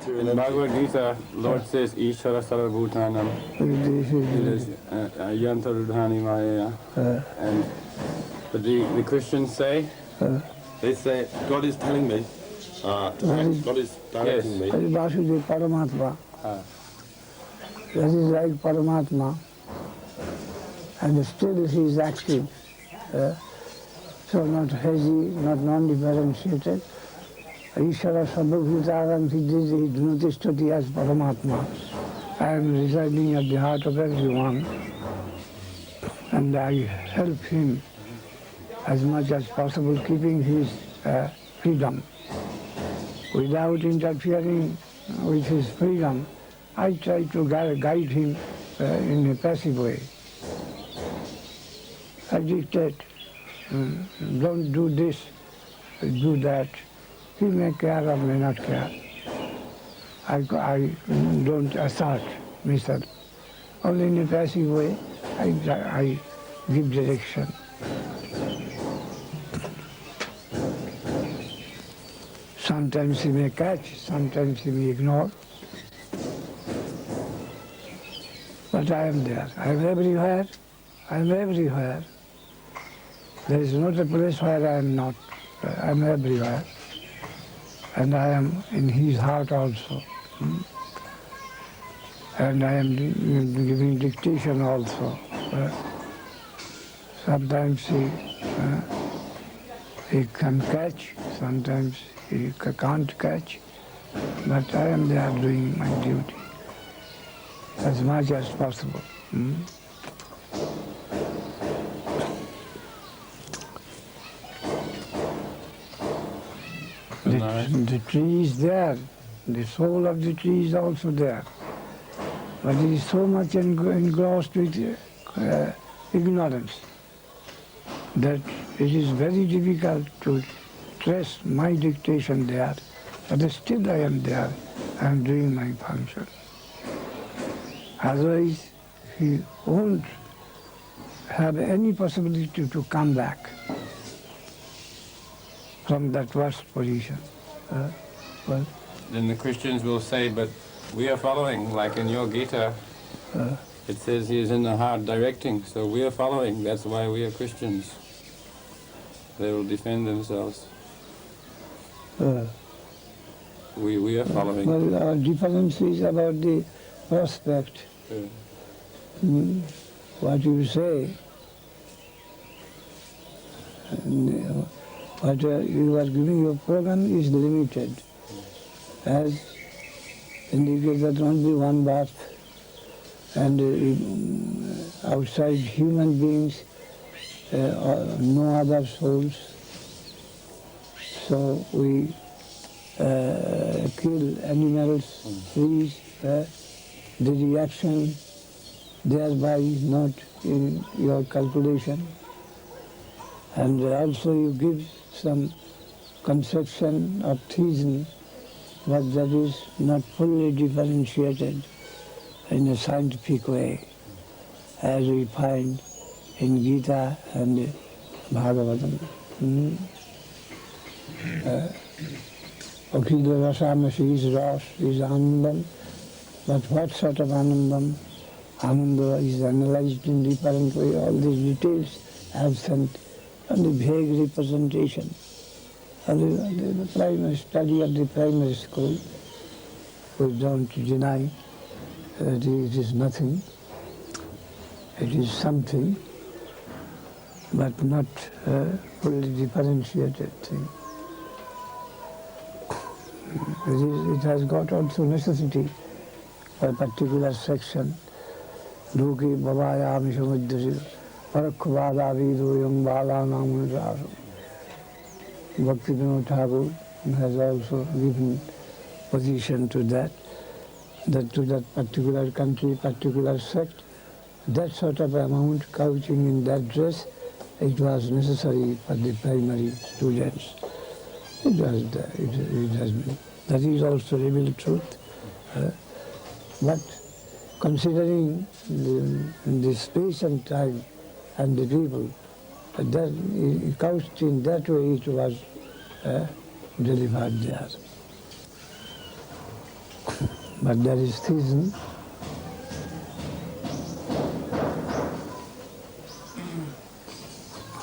In Bhagavad Gita, Lord says, Ishvara Sarvabhutanam, it is Yanta Rudhani Maya. But the Christians say, they say, God is telling me, God is directing me. That is Vasudev Paramatma. That is like Paramatma. And still he is active. So not hazy, not non-differentiated. Ishvara Sarvabhutaram, he noticed that he as Paramatma. I am residing at the heart of everyone, and I help him as much as possible, keeping his freedom. Without interfering with his freedom, I try to guide him in a passive way. I dictate, don't do this, do that. He may care or may not care. I don't assert myself. Only in a passive way, I give direction. Sometimes he may catch, sometimes he may ignore. But I am there. I am everywhere. I am everywhere. There is not a place where I am not. I am everywhere. And I am in his heart also. And I am giving dictation also. Sometimes he can catch, sometimes he can't catch, but I am there doing my duty as much as possible. The tree is there, the soul of the tree is also there, but it is so much engrossed with ignorance that it is very difficult to trace my dictation there, but still I am there, I am doing my function. Otherwise, he won't have any possibility to come back from that worst position. Well, then the Christians will say, but we are following, like in your Gita, it says he is in the heart directing, so we are following, that's why we are Christians. They will defend themselves. We are following. Well, our difference is about the prospect. What you say, and what you are giving your program is limited. As indicated that only one birth, and outside human beings, no other souls. So we kill animals, trees, the reaction thereby is not in your calculation. And also you give some conception of theism, but that is not fully differentiated in a scientific way, as we find in Gita and Bhagavatam. Akhila Rasamasi is Ras, is Anandam, but what sort of Anandam? Ananda is analyzed in different way. All these details absent, only vague representation. The primary study at the primary school, we don't deny that it is nothing, it is something, but not a fully differentiated thing. It has got also necessity for a particular section. Duki Babaya Mishamuddhasi Parakkhavada Vidoyam Bala Namunasasam. Bhakti Vinod Thakur has also given position to that to that particular country, particular sect, that sort of amount couching in that dress, it was necessary for the primary students. It was there, it has been. That is also revealed truth. But considering the space and time and the people, that couched in that way it was delivered there. but there is season.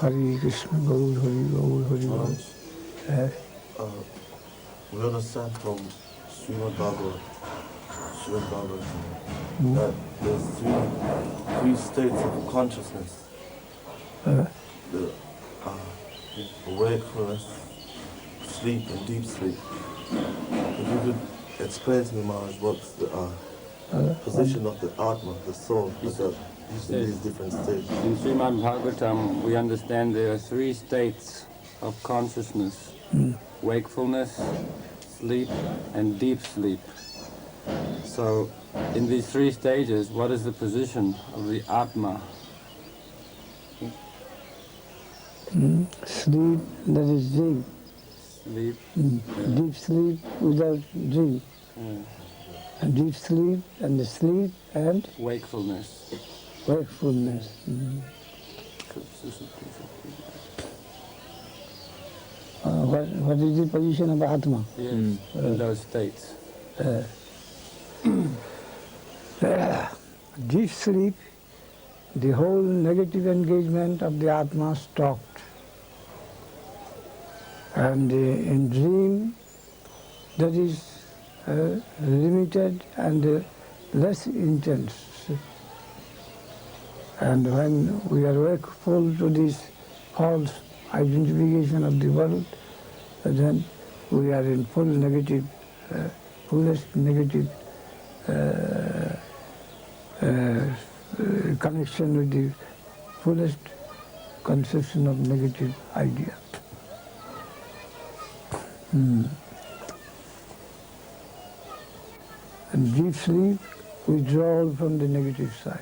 Hare Krishna, Gaur Hari, Gaur Hari, Gaur. Maharaj, we understand from Srimad Bhagavad, that there's three states of consciousness. The wakefulness, sleep, and deep sleep. If you could explain to me, Maharaj, what's the position of the Atma, the soul, in these different states? In Srimad Bhagavatam, we understand there are three states of consciousness: wakefulness, sleep, and deep sleep. So, in these three stages, what is the position of the Atma? Sleep, that is dream. Sleep. Deep sleep without dream. And deep sleep and the sleep and Wakefulness. wakefulness. What is the position of Atma? Yes, in those states. Deep sleep, the whole negative engagement of the Atma stopped. And in dream, that is limited and less intense. And when we are wakeful to this false identification of the world, then we are in full negative, fullest negative connection with the fullest conception of negative idea. And deep sleep, withdrawal from the negative side.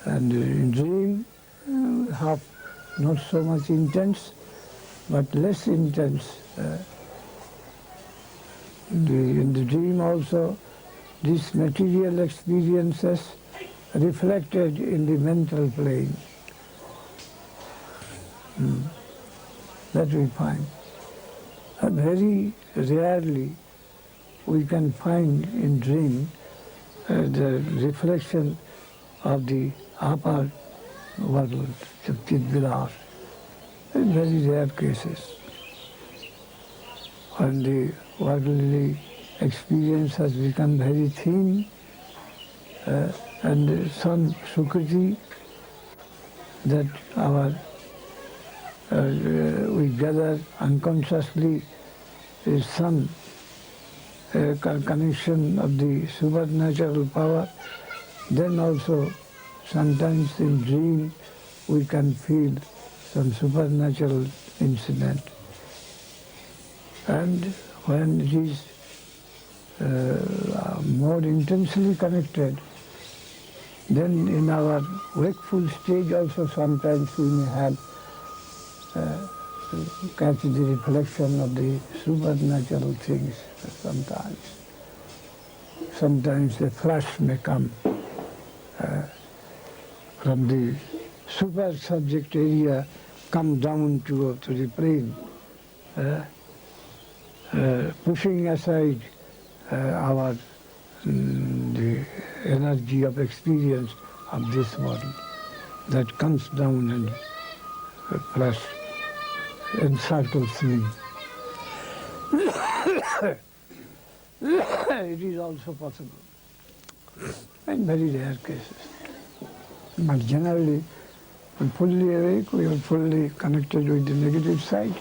And in dream, half not so much intense, but less intense. In the dream also, these material experiences reflected in the mental plane. That we find. And very rarely we can find in dream the reflection of the upper world, Chit-Vilas, in very rare cases. When the worldly experience has become very thin and some Sukriti that our we gather unconsciously some connection of the supernatural power, then also sometimes in dream we can feel some supernatural incident. And when it is more intensely connected, then in our wakeful stage also sometimes we may have catch the reflection of the supernatural things sometimes. Sometimes a flash may come from the super subject area, come down to the plane, pushing aside our the energy of experience of this world that comes down and flash encircles me. It is also possible in very rare cases. But generally, when fully awake, we are fully connected with the negative side,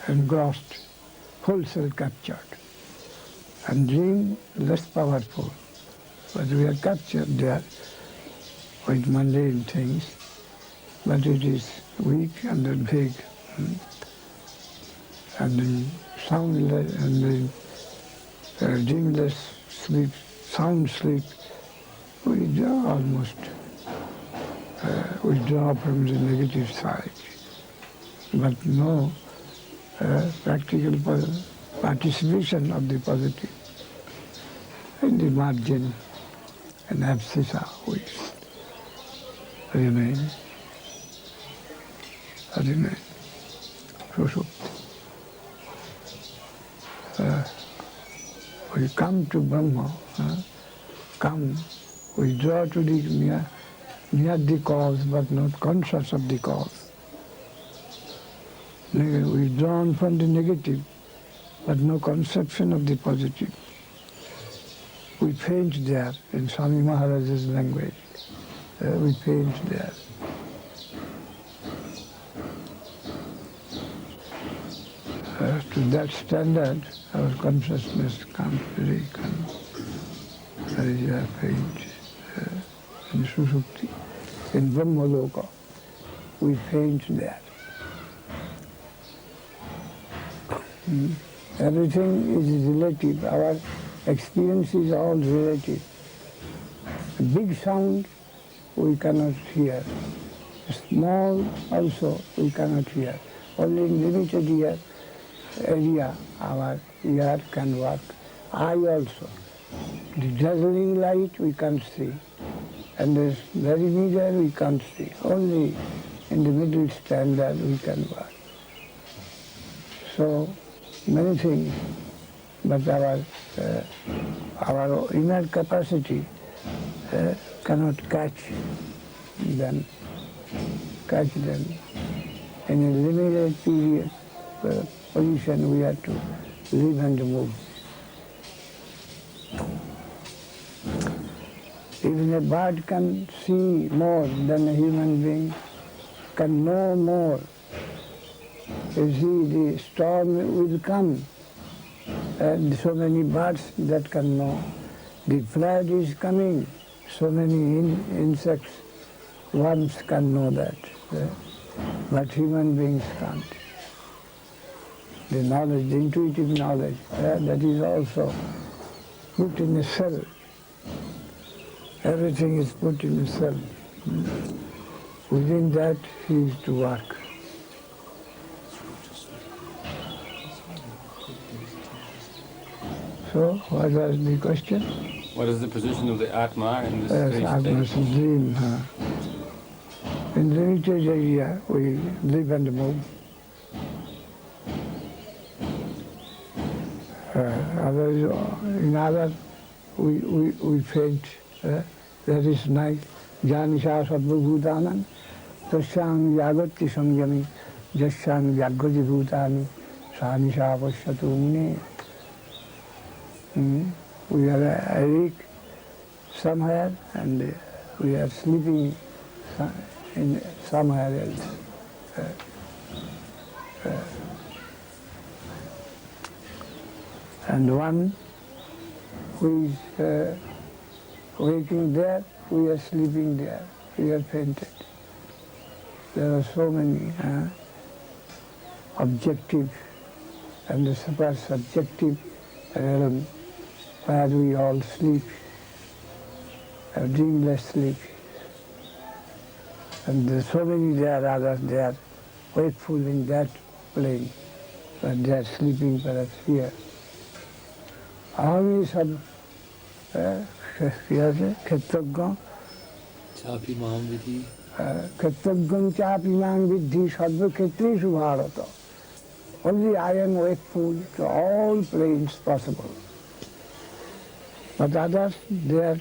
engrossed, full self captured. And dream less powerful, but we are captured there with mundane things, but it is weak and then vague. And then soundless, and then dreamless sleep, sound sleep, we almost withdraw from the negative side. But no practical participation of the positive. In the margin and abscissa we remain. we come to Brahma, we draw to the near the cause but not conscious of the cause. We drawn from the negative but no conception of the positive. We faint there in Swami Maharaj's language. We faint there. To that standard, our consciousness comes very there is a faint in Sushupti. In Brahmaloka, we faint there. Everything is relative. Our experience is all relative. A big sound we cannot hear. Small also we cannot hear. Only in limited area our ear can work. Eye also. The dazzling light we can't see. And the very middle we can't see. Only in the middle standard we can work. So many things, but our inner capacity cannot catch them. In a limited period position we have to live and move. Even a bird can see more than a human being, can know more. You see, the storm will come, and so many birds that can know. The flood is coming, so many insects, worms can know that, but human beings can't. The knowledge, the intuitive knowledge, that is also put in a cell. Everything is put in a cell. Within that he is to work. So, what was the question? What is the position of the Atma in this Yes, Atma's dream. In limited area, we live and move. In other, we faint. That is night. Janisha Sarvabhutanam, Tasyam Yagati Samyami, Jasyam Yagati Bhutani, Sanisha Pashyatu Mune. We are awake somewhere and we are sleeping in somewhere else. And one who is waking there, we are sleeping there, we are fainted. There are so many objective and the super subjective realm where we all sleep, a dreamless sleep. And there are so many there others, they are wakeful in that plane, but they are sleeping perhaps here. Ahami sab Khetagam Chapimam Vidhi Sadva Khetrishu Bharata. Only I am wakeful to all planes possible. But others, their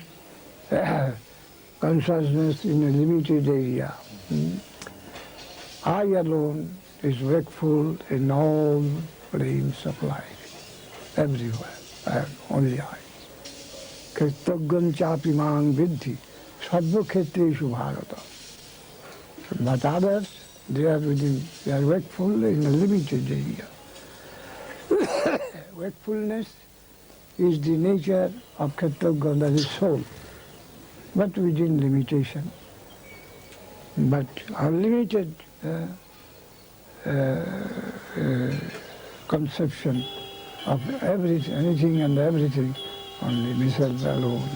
consciousness in a limited area. I alone is wakeful in all planes of life, everywhere, only I. Khetagam Chapimam Vidhi Sadva Khetrishu Bharata. But others, they are wakeful in a limited area. Wakefulness is the nature of Khetagam, that is soul, but within limitation. But unlimited conception of everything, anything and everything, only myself alone.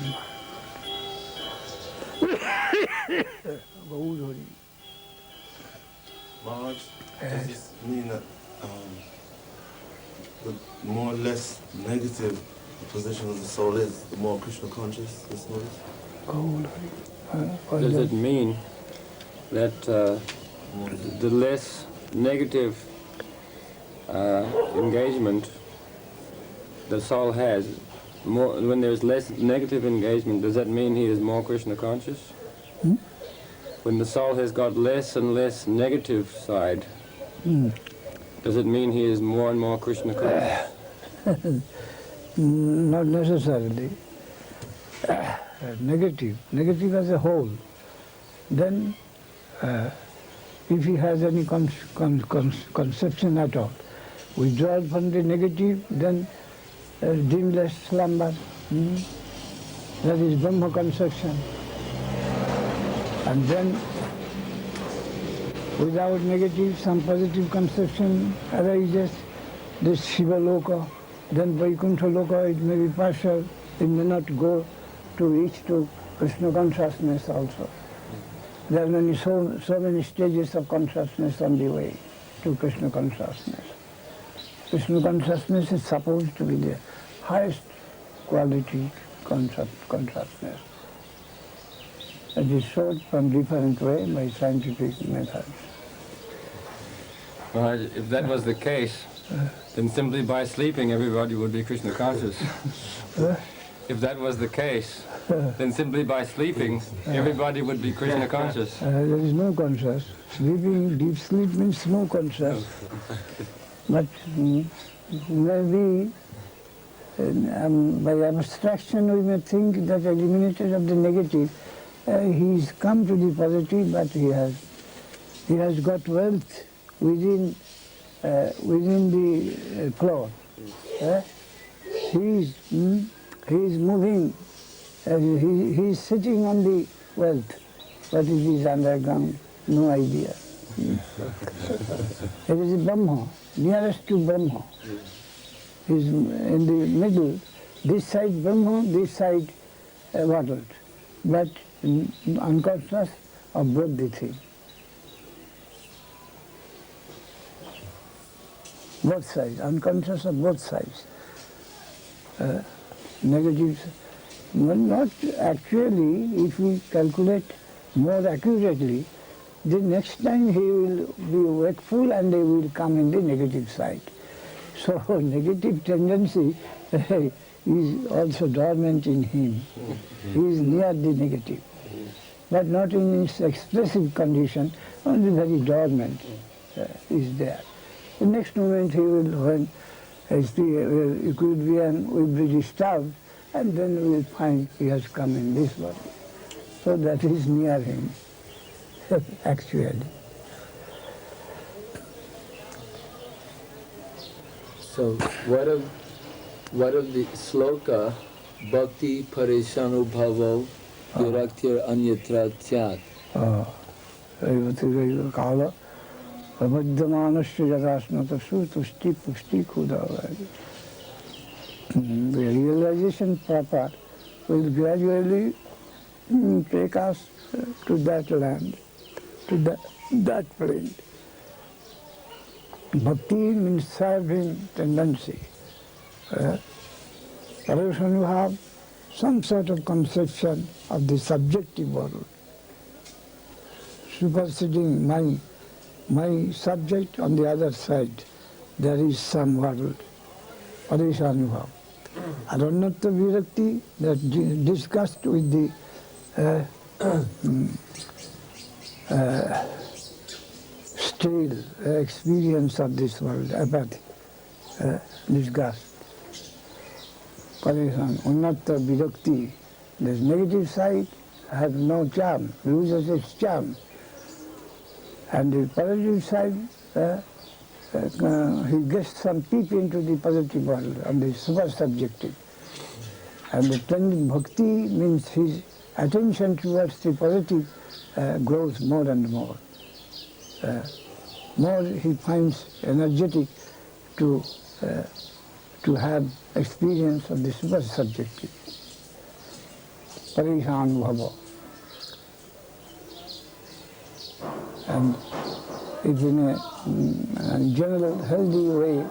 Maharaj, does this mean that the more or less negative the position of the soul is, the more Krishna conscious the soul is? Does it mean that the less negative engagement the soul has, when there's less negative engagement, does that mean he is more Krishna conscious? When the soul has got less and less negative side, does it mean he is more and more Krishna conscious? Not necessarily. Negative as a whole. Then, if he has any conception at all, withdrawal from the negative, then dreamless slumber. That is Brahma conception. And then, without negative, some positive conception arises, this Shiva Loka, then Vaikuntha Loka, it may be partial, it may not go to reach to Krishna consciousness also. There are so many stages of consciousness on the way to Krishna consciousness. Krishna consciousness is supposed to be the highest quality consciousness. It is shown from different way by scientific methods. Maharaj, if that was the case, then simply by sleeping everybody would be Krishna conscious. If that was the case, then simply by sleeping everybody would be Krishna conscious. There is no conscious. Sleeping, deep sleep means no conscious. But maybe by abstraction we may think that eliminated of the negative, he's come to the positive, but he has got wealth within the floor. He is moving. He is sitting on the wealth, but it is underground. No idea. It is Brahma, nearest to Brahma. He is in the middle. This side Brahma, this side world, but unconscious of both the things. Both sides, unconscious of both sides. Negatives, well, not actually, if we calculate more accurately, the next time he will be wakeful and they will come in the negative side. So negative tendency is also dormant in him. He is near the negative, but not in its expressive condition, only very dormant is there. The next moment he will, when the equilibrium will be disturbed, and then we will find he has come in this body. So that is near him, actually. So what of the sloka, bhakti parishanu bhavo viraktir anyatra tyat? Kala Abhadyamanasya Jadasnata Sutushti Pushti Kudavadi. The realization proper will gradually take us to that land, to that plane. Bhakti means serving tendency. When you have some sort of conception of the subjective world, superseding my subject on the other side, there is some world, Parishanubhav. Aranyatta Virakti, that discussed with the stale experience of this world, apathy, disgust. Parishan, Unnata Virakti, this negative side has no charm, loses its charm. And the positive side, he gets some peep into the positive world, and the super subjective. And the tending bhakti means his attention towards the positive grows more and more. More he finds energetic to have experience of the super subjective. Parishanubhava. And if in a general healthy way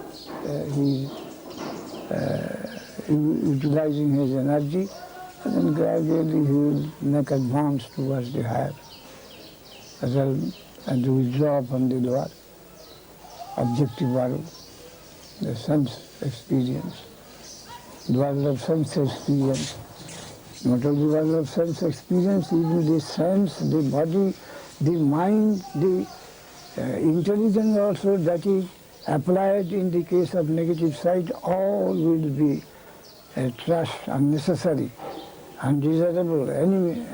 he utilizing his energy, and then gradually he will make advance towards the higher realm and to withdraw from the lower objective world, the sense experience. the world of sense experience. Not only the world of sense experience, even the sense, the body, the mind, the intelligence also that is applied in the case of negative side, all will be trash, unnecessary, undesirable, enemy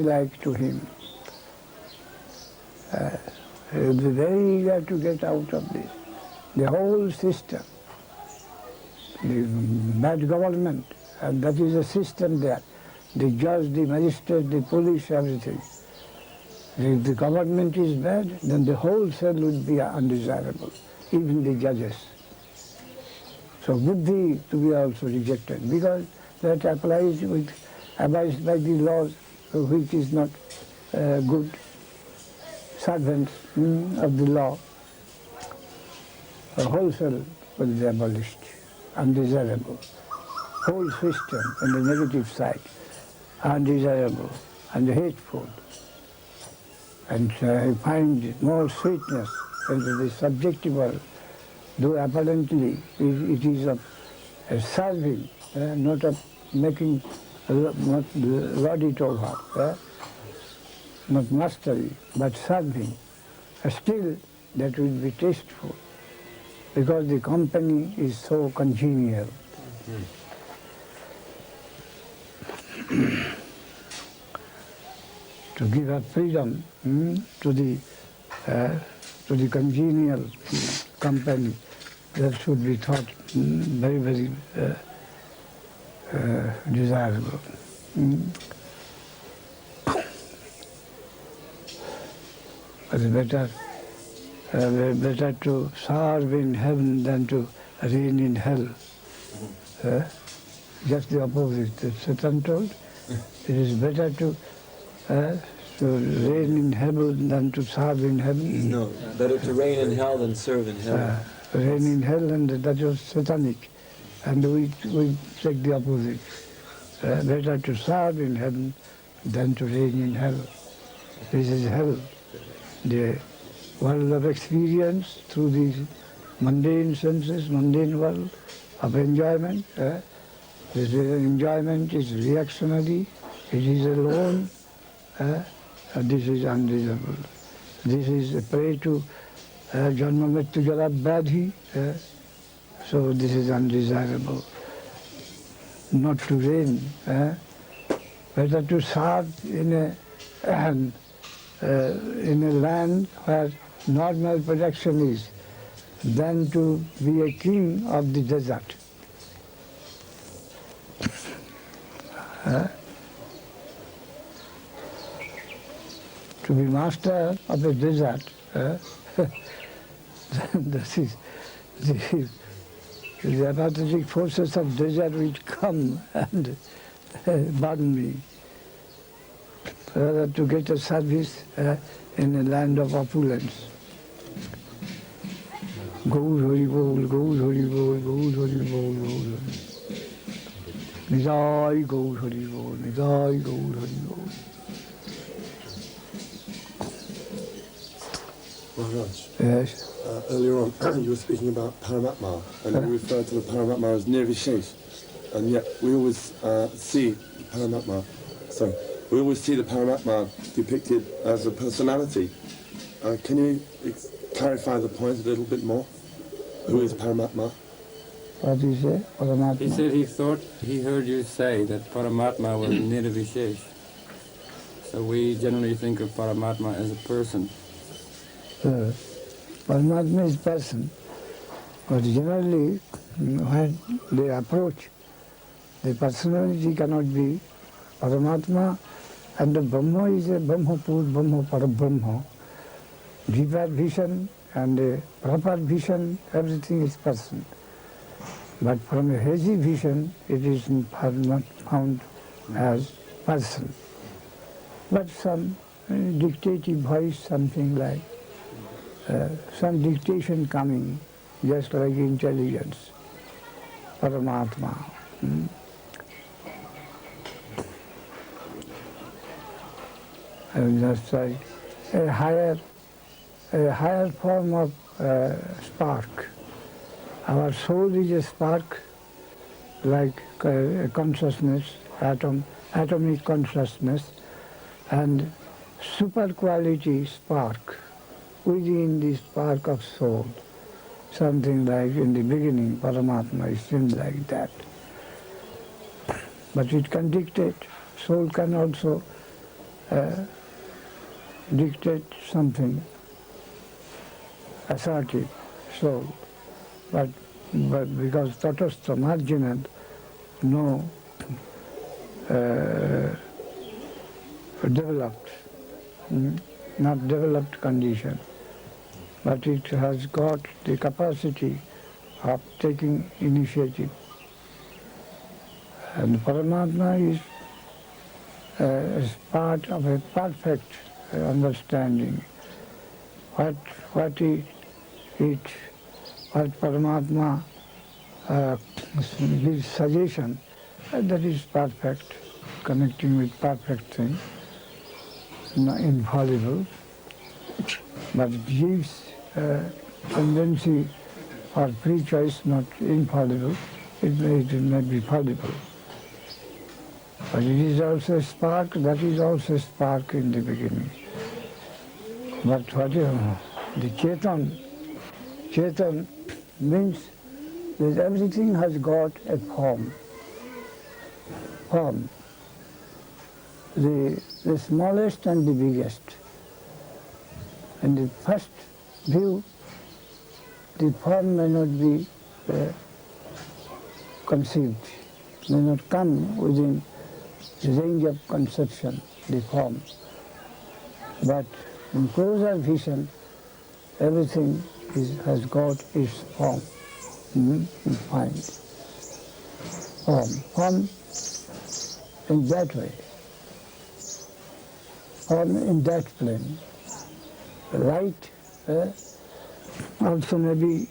like to him. He will be very eager to get out of this. The whole system, the bad government, and that is a system there. The judge, the magistrate, the police, everything. If the government is bad, then the whole cell would be undesirable, even the judges. So buddhi to be also rejected, because that abides by the laws which is not good servants of the law. The whole cell will be abolished, undesirable. Whole system on the negative side, undesirable and hateful. And I find more sweetness into the subjective world, though apparently it is of serving, not of making, not lord it over, not mastery, but serving. Still, that will be tasteful, because the company is so congenial. To give up freedom to the congenial company, that should be thought very, very desirable. But better to serve in heaven than to reign in hell. Just the opposite. That Satan told, it is better to reign in heaven than to serve in heaven. No, better to reign in hell than serve in heaven. Reign in hell, and that was satanic. And we take the opposite. Better to serve in heaven than to reign in hell. This is hell. The world of experience through these mundane senses, mundane world of enjoyment. This enjoyment is reactionary, it is alone, this is undesirable. This is a prey to janma mrityu jara vyadhi, so this is undesirable. Not to reign, better to serve in a land where normal production is than to be a king of the desert. To be master of a desert, this is the apathetic forces of desert which come and burn me. Rather to get a service in a land of opulence. Gaur Hari Bol, Gaur Hari Bol, Gaur Hari Bol, Gaur Hari Bol. Nidai Gaur Hari Bol, Nidai Gaur Hari Bol. Maharaj, Yes. earlier on you were speaking about Paramatma, and you referred to the Paramatma as Nirvishesh, and yet we always see the Paramatma depicted as a personality. Can you clarify the point a little bit more? Who is Paramatma? What do you say? Paramatma? He said he heard you say that Paramatma was Nirvishesh. So we generally think of Paramatma as a person. Paramatma is person, but generally when they approach, the personality cannot be Paramatma, and the Brahma is a Brahmapur, Brahma Parabrahma. Deeper vision and a proper vision, everything is person. But from a hazy vision, it is not found as person. But some dictative voice, something like some dictation coming, just like intelligence, Paramatma. And just like a higher form of spark, Our soul is a spark, like a consciousness, atomic consciousness, and super quality spark within the spark of soul. Something like in the beginning, Paramatma is seemed like that. But it can dictate, soul can also dictate something assertive, soul. But because tatastha, marginal, no developed, not developed condition, but it has got the capacity of taking initiative. And Paramatma is part of a perfect understanding. What Paramatma gives suggestion, that is perfect, connecting with perfect thing, not infallible, but gives tendency or free choice, not infallible, it may be fallible. But it is also a spark, that is also a spark in the beginning. But what the Chetan means that everything has got a form. The smallest and the biggest. In the first view, the form may not be conceived, may not come within the range of conception, the form. But in closer vision, everything has got its form. You find form in that way, form in that plane. Light also may be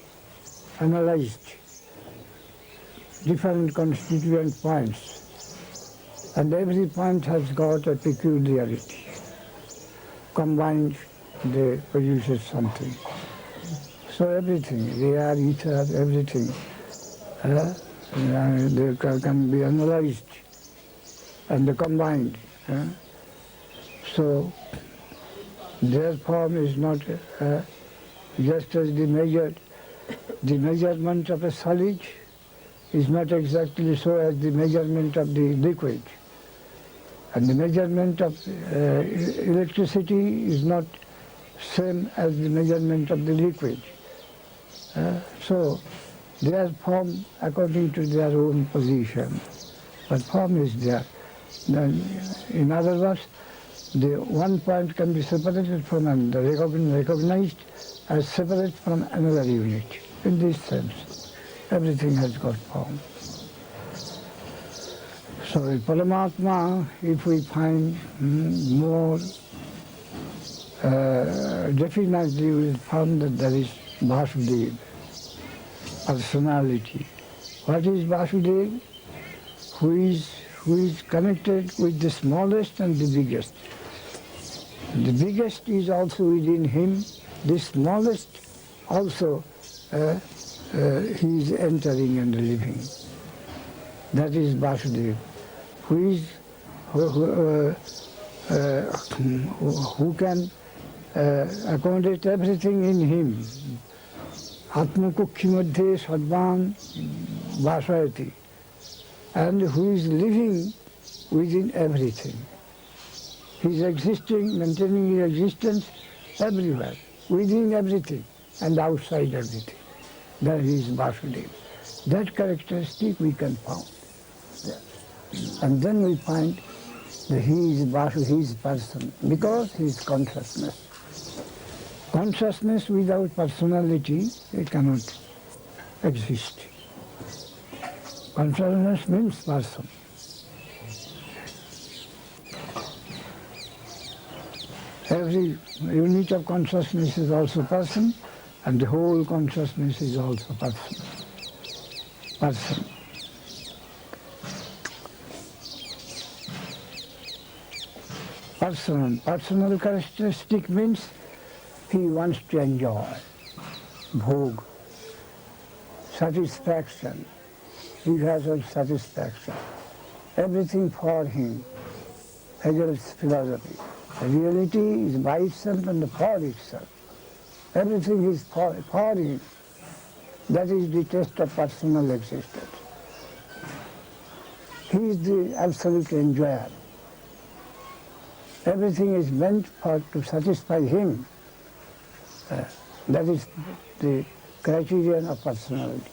analyzed, different constituent points, and every point has got a peculiarity. Combined, they produce something. So everything, the air, ether, everything, they can be analyzed and combined. So their form is not just as the measurement of a solid is not exactly so as the measurement of the liquid. And the measurement of electricity is not same as the measurement of the liquid. So they are formed according to their own position. But form is there. Then, in other words, the one point can be separated from another, recognized as separate from another unit. In this sense, everything has got form. So in Paramatma, if we find more definitely, we will find that there is Vasudeva, personality. What is Vasudeva? Who is connected with the smallest and the biggest. The biggest is also within him. The smallest also he is entering and living. That is Vasudeva, who can accommodate everything in him. Atmakukhi madhye sadvan vasayati, and who is living within everything. He is existing, maintaining his existence everywhere, within everything and outside everything. That is Vasudeva. That characteristic we can find. And then we find that he is Vasudeva, he is person, because he is consciousness. Consciousness without personality, it cannot exist. Consciousness means person. Every unit of consciousness is also person, and the whole consciousness is also person. Person. Personal characteristic means he wants to enjoy, bhog, satisfaction. He has a satisfaction. Everything for him. Hegel's philosophy. Reality is by itself and for itself. Everything is for him. That is the test of personal existence. He is the absolute enjoyer. Everything is meant to satisfy him. That is the criterion of personality.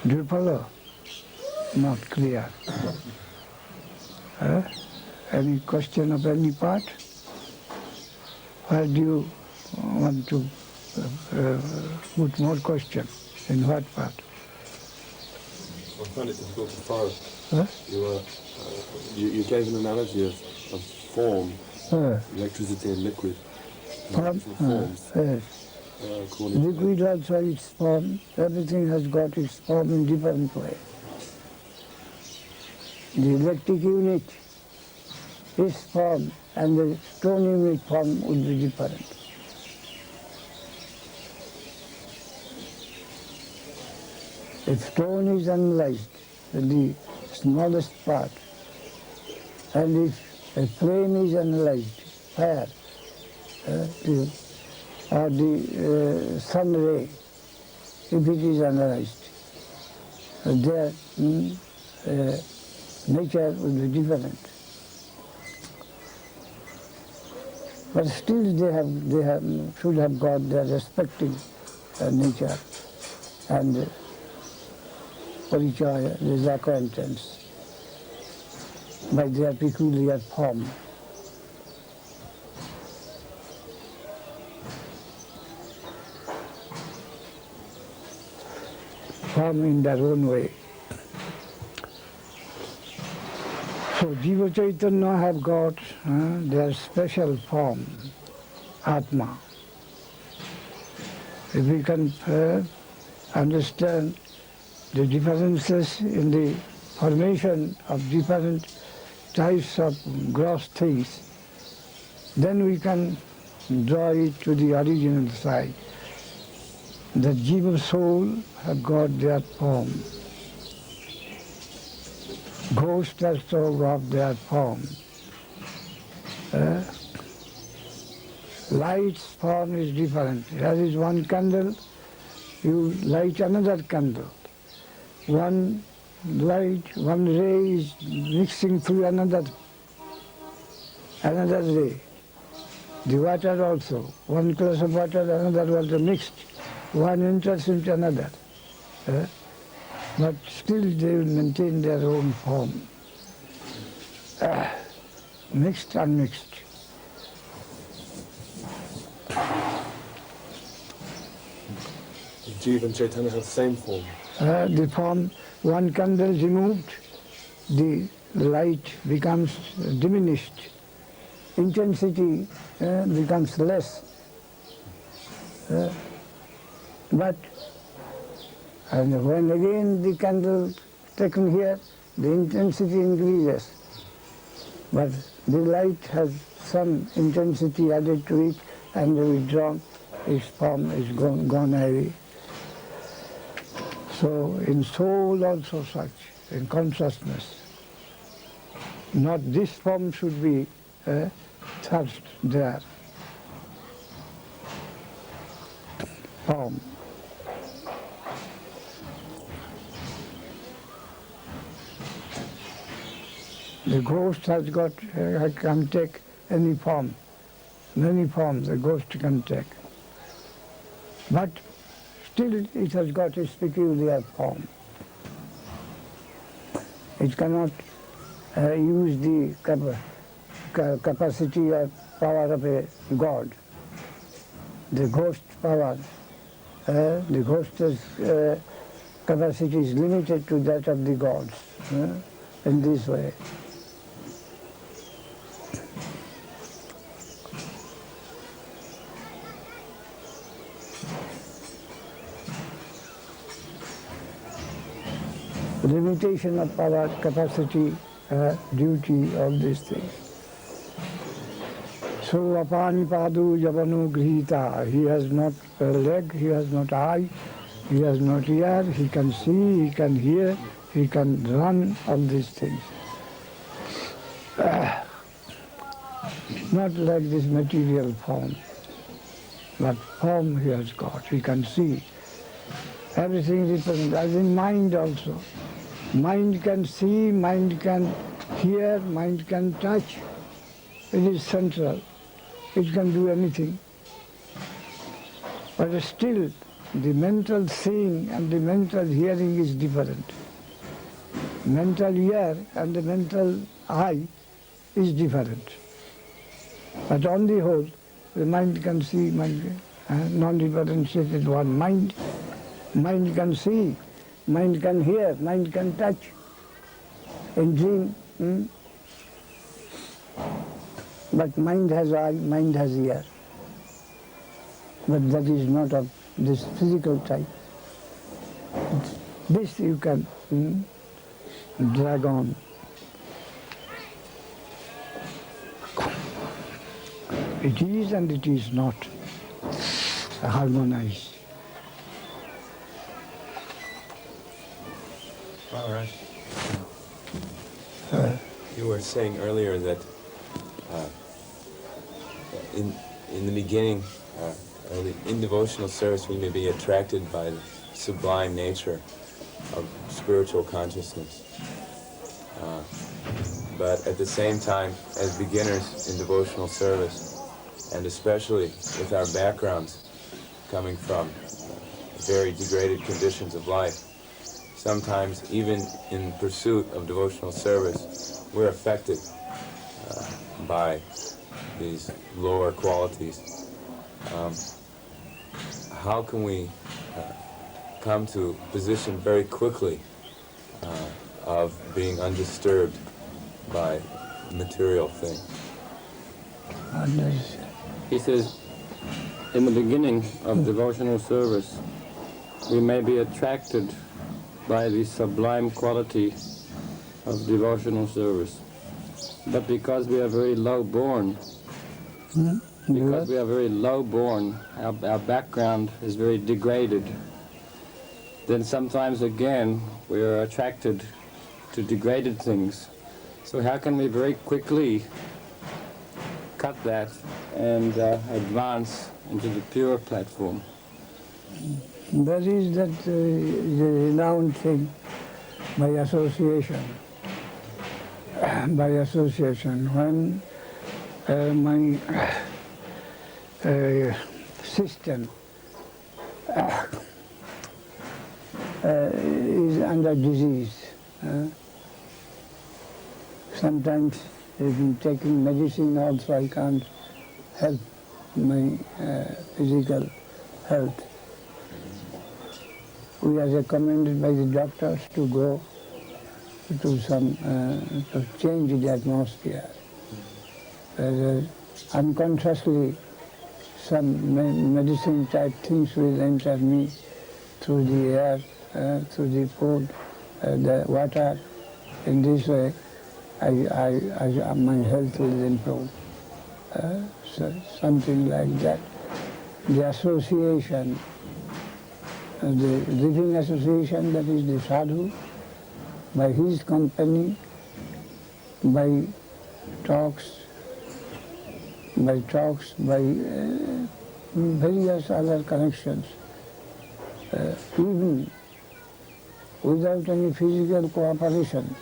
Do you follow? Not clear. Any question of any part? Where do you want to put more question? In what part? I find it difficult to follow. Huh? You gave an analogy of form, electricity and liquid. Form? Forms. Yes. According to Liquid also its form. Everything has got its form in different way. The electric unit, its form, and the stone unit form would be different. If stone is analyzed, the smallest part, and if a flame is analyzed, fire, or the sun ray, if it is analyzed, their nature will be different. But still they should have got their respective nature and parichaya, his acquaintance, by their peculiar form. Form in their own way. So Jiva Chaitanya have got their special form, Atma. If we can understand the differences in the formation of different types of gross things, then we can draw it to the original side. The Jiva soul have got their form. Ghosts also got their form. Light's form is different. There is one candle, you light another candle. One light, one ray is mixing through another ray. The water also, one glass of water, another water mixed. One enters into another. But still they will maintain their own form. Mixed, unmixed. Jiva and Chaitanya have the same form. The form, one candle removed, the light becomes diminished. Intensity becomes less. But and when again the candle taken here, the intensity increases. But the light has some intensity added to it and withdrawn, its form is gone away. So in soul also such, in consciousness. Not this form should be thrust there. Form. The ghost has got, can take any form. Many forms the ghost can take. But still it has got its peculiar form. It cannot use the capacity or power of a god. The ghost power, the ghost's capacity is limited to that of the gods in this way. Limitation of power, capacity, duty, all these things. So apani padu javanu grihita. He has not a leg, he has not eye, he has not ear, he can see, he can hear, he can run, all these things. Not like this material form, but form he has got, he can see. Everything represents, as in mind also. Mind can see, mind can hear, mind can touch. It is central. It can do anything. But still, the mental seeing and the mental hearing is different. Mental ear and the mental eye is different. But on the whole, the mind can see, mind, non-differentiated one. Mind can see, mind can hear, mind can touch. In dream, but mind has eye, mind has ear. But that is not of this physical type. This you can drag on. It is and it is not harmonized. Maharaj, you were saying earlier that in the beginning, in devotional service, we may be attracted by the sublime nature of spiritual consciousness. But at the same time, as beginners in devotional service, and especially with our backgrounds coming from very degraded conditions of life, sometimes even in pursuit of devotional service, we're affected by these lower qualities. How can we come to a position very quickly of being undisturbed by material things? He says, in the beginning of devotional service, we may be attracted by the sublime quality of devotional service. But because we are very low born, our background is very degraded, then sometimes again we are attracted to degraded things. So how can we very quickly cut that and advance into the pure platform? There is that the renowned thing by association. By association, when my system is under disease. Sometimes even taking medicine also I can't help my physical health. We are recommended by the doctors to go to some, to change the atmosphere. Unconsciously some medicine type things will enter me through the air, through the food, the water. In this way, my health will improve. So something like that. The association, the living association, that is the sadhu, by his company, by talks, by various other connections, even without any physical cooperation,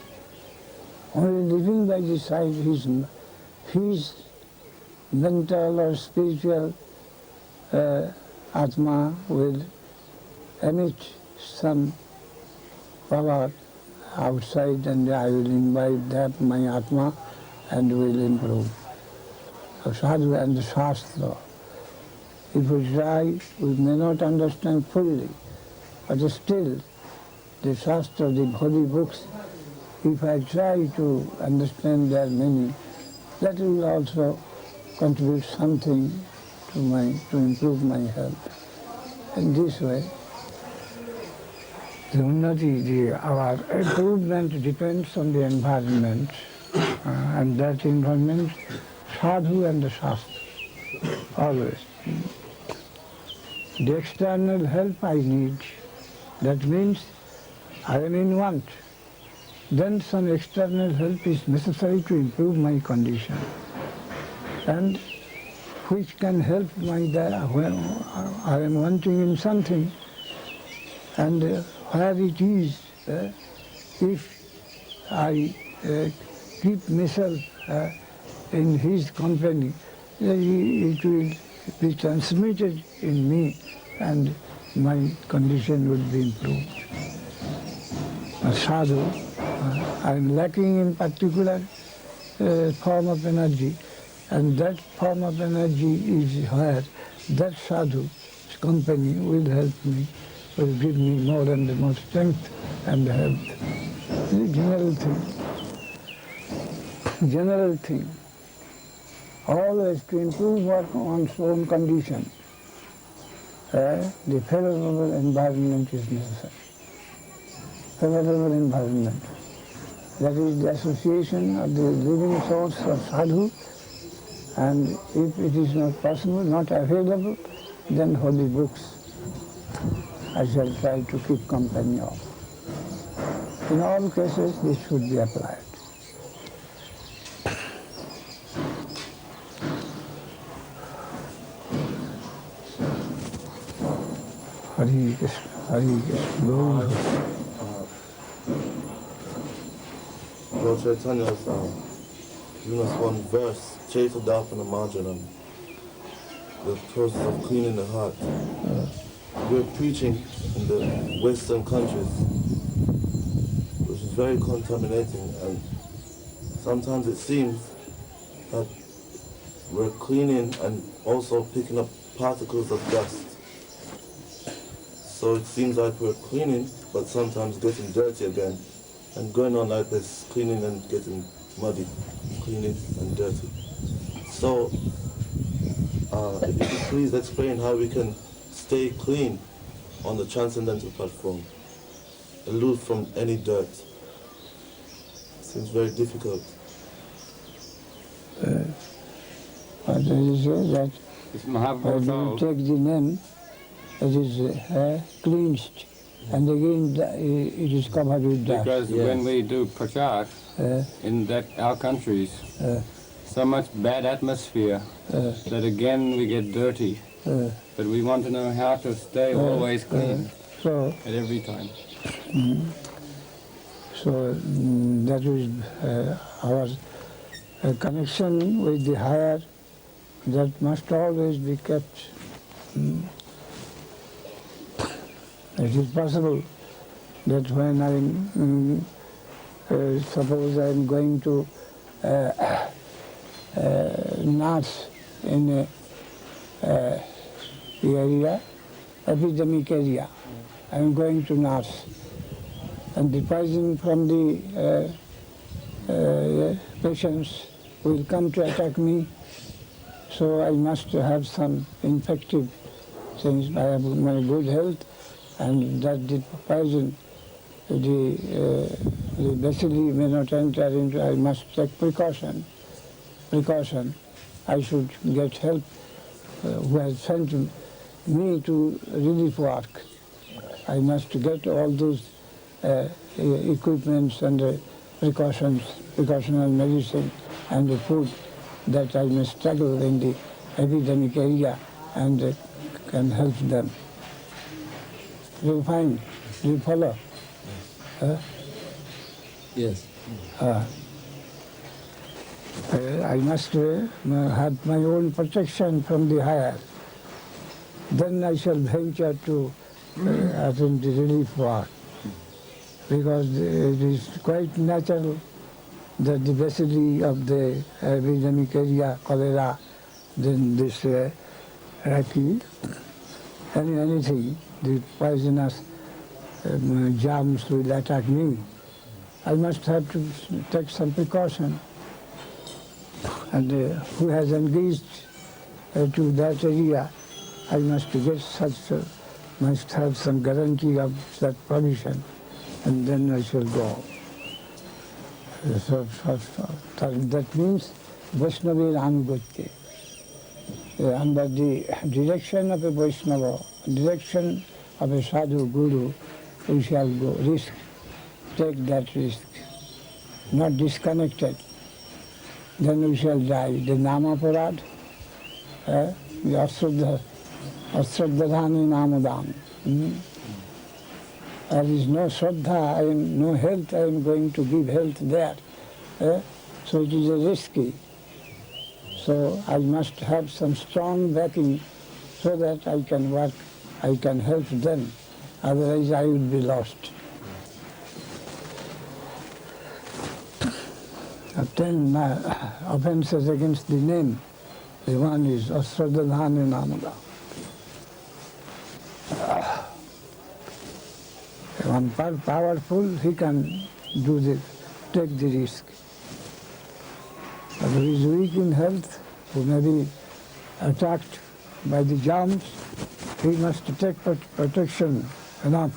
only living by the side, his mental or spiritual Atma will emit some power outside, and I will invite that, my Atma, and will improve. So sadhu and the Shastra. If we try, we may not understand fully, but still, the Shastra, the holy books, if I try to understand their meaning, that will also contribute something to improve my health. In this way, the unnati, our improvement depends on the environment, and that environment, sadhu and the Shastra. always. The external help I need, that means I am in want. Then some external help is necessary to improve my condition, and which can help when I am wanting in something, and where it is, if I keep myself in his company, it will be transmitted in me and my condition will be improved. A sadhu, I am lacking in particular form of energy, and that form of energy is where that sadhu's company will help me, will give me more and more strength and health. The general thing, always to improve one's own condition, the favorable environment is necessary. Favorable environment. That is the association of the living source of sadhu, and if it is not possible, not available, then holy books I shall try to keep company of. In all cases, this should be applied. Hare Krishna, Hare Krishna, Lord. Lord Chaitanya has given us one verse, Chaitadapana Marjanam, the process of cleaning the heart. We're preaching in the Western countries, which is very contaminating, and sometimes it seems that we're cleaning and also picking up particles of dust. So it seems like we're cleaning, but sometimes getting dirty again, and going on like this, cleaning and getting muddy, cleaning and dirty. So, if you could please explain how we can stay clean on the transcendental platform, aloof from any dirt. Seems very difficult. But there is that It's when you Mahaprabhu. take the name, it is cleansed, and again it is covered with dust. Because when we do prachar in our countries, so much bad atmosphere that again we get dirty. But we want to know how to stay always clean So, at every time. that is our connection with the higher, that must always be kept. It is possible that when suppose I am going to nurse in a area, epidemic area, I am going to nurse, and the poison from the patients will come to attack me, so I must have some infective things. I have my good health, and that the poison, the bacilli may not enter into. I must take precaution. I should get help who has sent me to relief work. I must get all those equipments and precautional medicine and the food, that I may struggle in the epidemic area and can help them. Do you find? Do you follow? Yes. I must have my own protection from the higher. Then I shall venture to attend the relief work, because it is quite natural that the bacilli of the epidemic area, cholera, then this raki, anything, the poisonous germs will attack me. I must have to take some precaution. And who has engaged to that area, I must get must have some guarantee of that provision, and then I shall go. So that means Vaishnavir Anugatya. under the direction of a Vaishnava, direction of a sadhu guru, we shall go, risk, take that risk, not disconnected. Then we shall die. The Namaparad, the Ashraddhani Namadam. There is no Shraddha, no health, I am going to give health there. So it is risky. So I must have some strong backing so that I can work, I can help them. Otherwise I would be lost. 10 offenses against the name. The one is Ashraddhani Namada. One powerful, he can take the risk. But who is weak in health, who may be attacked by the germs, he must take protection, enough,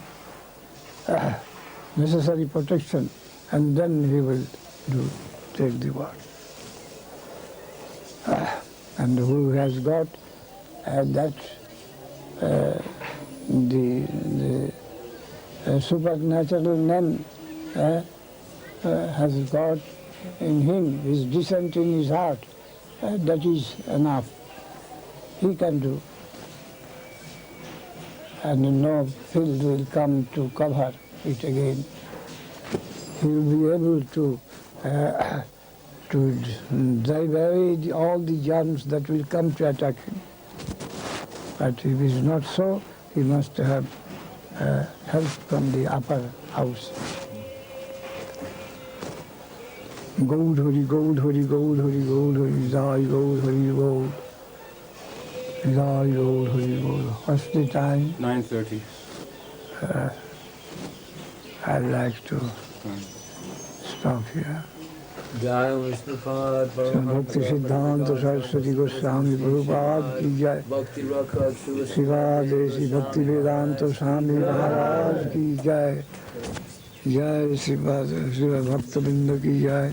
necessary protection, and then he will take the word. And who has got that the supernatural name has got in him, is decent in his heart, that is enough. He can do. And no field will come to cover it again. He will be able to drive away all the germs that will come to attack him. But if it is not so, he must have help from the upper house. Gold, Hari, gold, Hari, gold, Hari, gold, Hari, Jai, gold, Hari, gold. Jai, gold, Hari, gold. What's the time? 9:30. I'd like to stop here. Jai Vishnupad Bhakti Siddhanta Saraswati Goswami Prabhupada ki jai. Bhakti Rakha Shiva Desi Bhakti Vedanta Swami Maharaj ki jai. Jai Shiva Bhakta Binda ki jai.